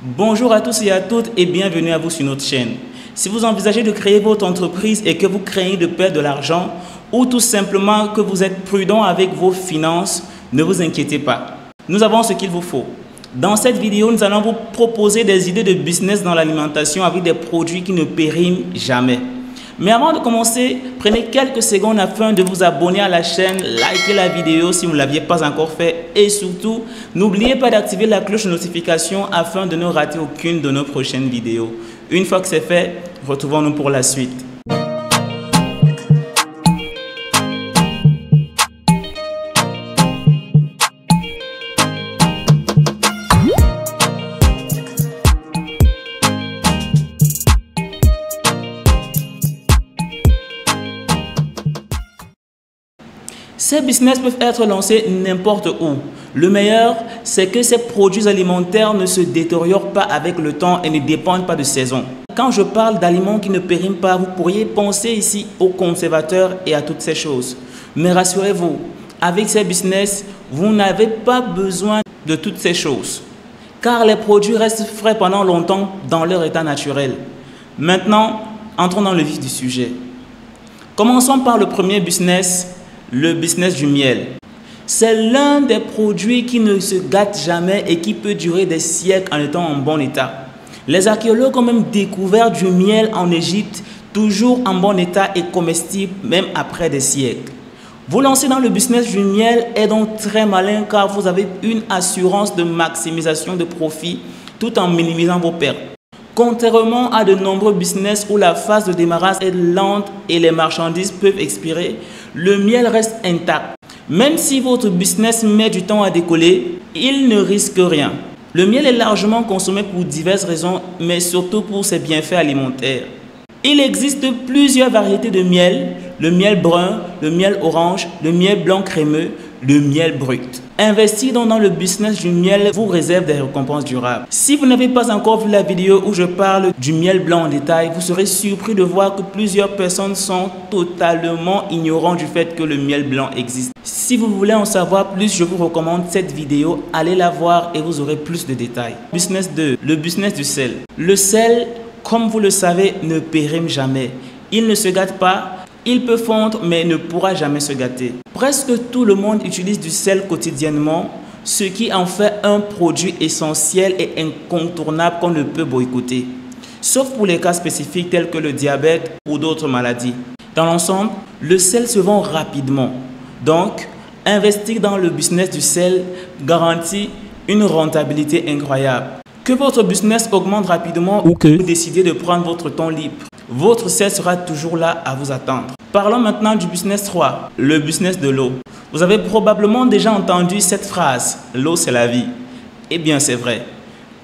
Bonjour à tous et à toutes et bienvenue à vous sur notre chaîne. Si vous envisagez de créer votre entreprise et que vous craignez de perdre de l'argent ou tout simplement que vous êtes prudent avec vos finances, ne vous inquiétez pas. Nous avons ce qu'il vous faut. Dans cette vidéo, nous allons vous proposer des idées de business dans l'alimentation avec des produits qui ne périment jamais. Mais avant de commencer, prenez quelques secondes afin de vous abonner à la chaîne, likez la vidéo si vous ne l'aviez pas encore fait et surtout, n'oubliez pas d'activer la cloche de notification afin de ne rater aucune de nos prochaines vidéos. Une fois que c'est fait, retrouvons-nous pour la suite. Ces business peuvent être lancés n'importe où. Le meilleur, c'est que ces produits alimentaires ne se détériorent pas avec le temps et ne dépendent pas de saison. Quand je parle d'aliments qui ne périment pas, vous pourriez penser ici aux conservateurs et à toutes ces choses. Mais rassurez-vous, avec ces business, vous n'avez pas besoin de toutes ces choses. Car les produits restent frais pendant longtemps dans leur état naturel. Maintenant, entrons dans le vif du sujet. Commençons par le premier business. Le business du miel. C'est l'un des produits qui ne se gâte jamais et qui peut durer des siècles en étant en bon état. Les archéologues ont même découvert du miel en Égypte, toujours en bon état et comestible même après des siècles. Vous lancer dans le business du miel est donc très malin car vous avez une assurance de maximisation de profit tout en minimisant vos pertes. Contrairement à de nombreux business où la phase de démarrage est lente et les marchandises peuvent expirer, le miel reste intact. Même si votre business met du temps à décoller, il ne risque rien. Le miel est largement consommé pour diverses raisons, mais surtout pour ses bienfaits alimentaires. Il existe plusieurs variétés de miel, le miel brun, le miel orange, le miel blanc crémeux, le miel brut. Investir dans le business du miel vous réserve des récompenses durables. Si vous n'avez pas encore vu la vidéo où je parle du miel blanc en détail, vous serez surpris de voir que plusieurs personnes sont totalement ignorantes du fait que le miel blanc existe. Si vous voulez en savoir plus, je vous recommande cette vidéo. Allez la voir et vous aurez plus de détails. Business 2, le business du sel. Le sel, comme vous le savez, ne périme jamais. Il ne se gâte pas. Il peut fondre mais ne pourra jamais se gâter. Presque tout le monde utilise du sel quotidiennement, ce qui en fait un produit essentiel et incontournable qu'on ne peut boycotter. Sauf pour les cas spécifiques tels que le diabète ou d'autres maladies. Dans l'ensemble, le sel se vend rapidement. Donc, investir dans le business du sel garantit une rentabilité incroyable. Que votre business augmente rapidement ou que vous décidez de prendre votre temps libre, votre sel sera toujours là à vous attendre. Parlons maintenant du business 3, le business de l'eau. Vous avez probablement déjà entendu cette phrase, l'eau c'est la vie. Eh bien c'est vrai.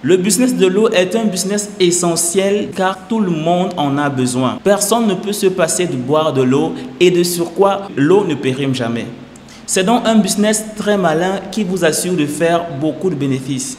Le business de l'eau est un business essentiel car tout le monde en a besoin. Personne ne peut se passer de boire de l'eau et de surcroît, l'eau ne périme jamais. C'est donc un business très malin qui vous assure de faire beaucoup de bénéfices.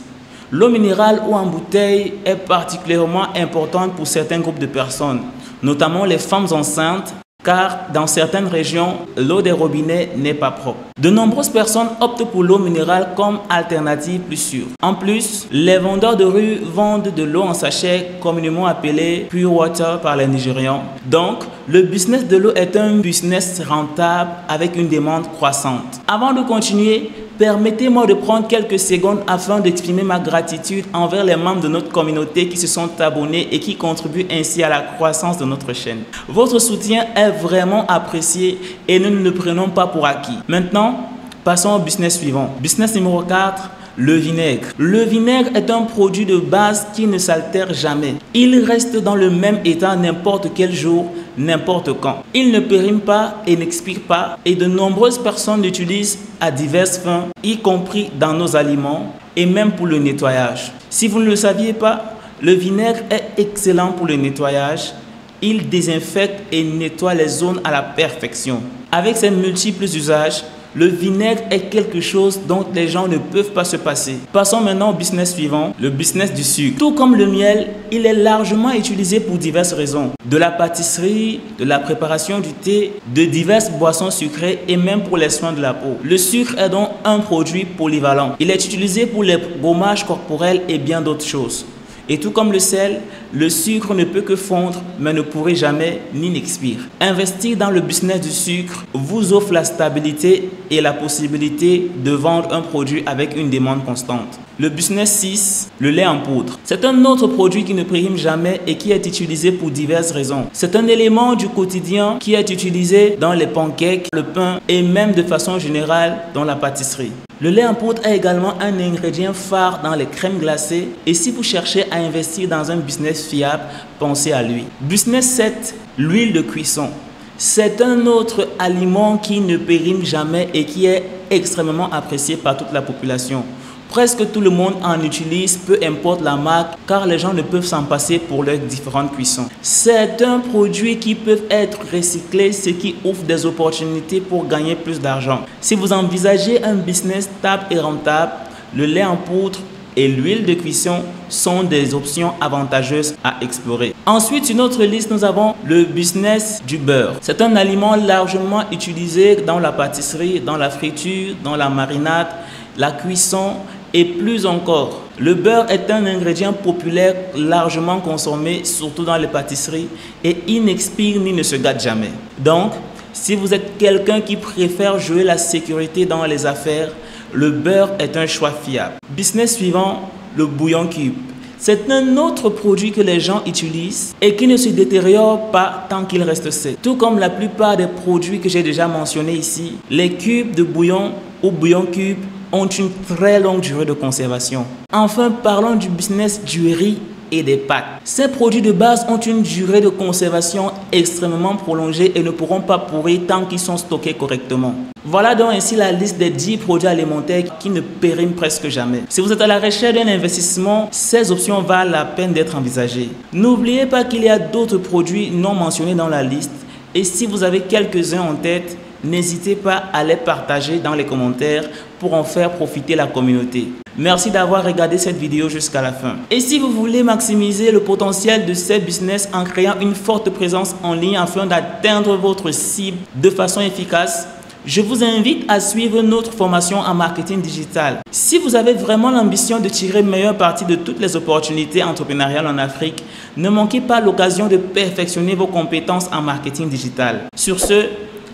L'eau minérale ou en bouteille est particulièrement importante pour certains groupes de personnes, notamment les femmes enceintes, car dans certaines régions, l'eau des robinets n'est pas propre. De nombreuses personnes optent pour l'eau minérale comme alternative plus sûre. En plus, les vendeurs de rue vendent de l'eau en sachet, communément appelée Pure Water par les Nigérians. Donc, le business de l'eau est un business rentable avec une demande croissante. Avant de continuer, permettez-moi de prendre quelques secondes afin d'exprimer ma gratitude envers les membres de notre communauté qui se sont abonnés et qui contribuent ainsi à la croissance de notre chaîne. Votre soutien est vraiment apprécié et nous ne le prenons pas pour acquis. Maintenant, passons au business suivant. Business numéro 4, le vinaigre. Le vinaigre est un produit de base qui ne s'altère jamais. Il reste dans le même état n'importe quel jour, n'importe quand. Il ne périme pas et n'expire pas et de nombreuses personnes l'utilisent à diverses fins, y compris dans nos aliments et même pour le nettoyage. Si vous ne le saviez pas, le vinaigre est excellent pour le nettoyage. Il désinfecte et nettoie les zones à la perfection. Avec ses multiples usages, le vinaigre est quelque chose dont les gens ne peuvent pas se passer. Passons maintenant au business suivant, le business du sucre. Tout comme le miel, il est largement utilisé pour diverses raisons. De la pâtisserie, de la préparation du thé, de diverses boissons sucrées et même pour les soins de la peau. Le sucre est donc un produit polyvalent. Il est utilisé pour les gommages corporels et bien d'autres choses. Et tout comme le sel, le sucre ne peut que fondre, mais ne pourrait jamais ni n'expire. Investir dans le business du sucre vous offre la stabilité et la possibilité de vendre un produit avec une demande constante. Le business 6, le lait en poudre. C'est un autre produit qui ne périme jamais et qui est utilisé pour diverses raisons. C'est un élément du quotidien qui est utilisé dans les pancakes, le pain et même de façon générale dans la pâtisserie. Le lait en poudre est également un ingrédient phare dans les crèmes glacées et si vous cherchez à investir dans un business fiable, pensez à lui. Business 7, l'huile de cuisson. C'est un autre aliment qui ne périme jamais et qui est extrêmement apprécié par toute la population. Presque tout le monde en utilise, peu importe la marque, car les gens ne peuvent s'en passer pour leurs différentes cuissons. C'est un produit qui peut être recyclé, ce qui ouvre des opportunités pour gagner plus d'argent. Si vous envisagez un business stable et rentable, le lait en poudre et l'huile de cuisson sont des options avantageuses à explorer. Ensuite, sur notre liste, nous avons le business du beurre. C'est un aliment largement utilisé dans la pâtisserie, dans la friture, dans la marinade, la cuisson et plus encore. Le beurre est un ingrédient populaire largement consommé, surtout dans les pâtisseries, et il n'expire ni ne se gâte jamais. Donc, si vous êtes quelqu'un qui préfère jouer la sécurité dans les affaires, le beurre est un choix fiable. Business suivant, le bouillon cube. C'est un autre produit que les gens utilisent et qui ne se détériore pas tant qu'il reste sec. Tout comme la plupart des produits que j'ai déjà mentionnés ici, les cubes de bouillon ou bouillon cube ont une très longue durée de conservation. Enfin, parlons du business du riz et des pâtes. Ces produits de base ont une durée de conservation extrêmement prolongée et ne pourront pas pourrir tant qu'ils sont stockés correctement. Voilà donc ainsi la liste des 10 produits alimentaires qui ne périment presque jamais. Si vous êtes à la recherche d'un investissement, ces options valent la peine d'être envisagées. N'oubliez pas qu'il y a d'autres produits non mentionnés dans la liste et si vous avez quelques-uns en tête, n'hésitez pas à les partager dans les commentaires pour en faire profiter la communauté. Merci d'avoir regardé cette vidéo jusqu'à la fin. Et si vous voulez maximiser le potentiel de ces business en créant une forte présence en ligne afin d'atteindre votre cible de façon efficace, je vous invite à suivre notre formation en marketing digital. Si vous avez vraiment l'ambition de tirer meilleure partie de toutes les opportunités entrepreneuriales en Afrique, ne manquez pas l'occasion de perfectionner vos compétences en marketing digital. Sur ce,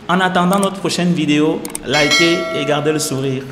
en attendant notre prochaine vidéo, likez et gardez le sourire.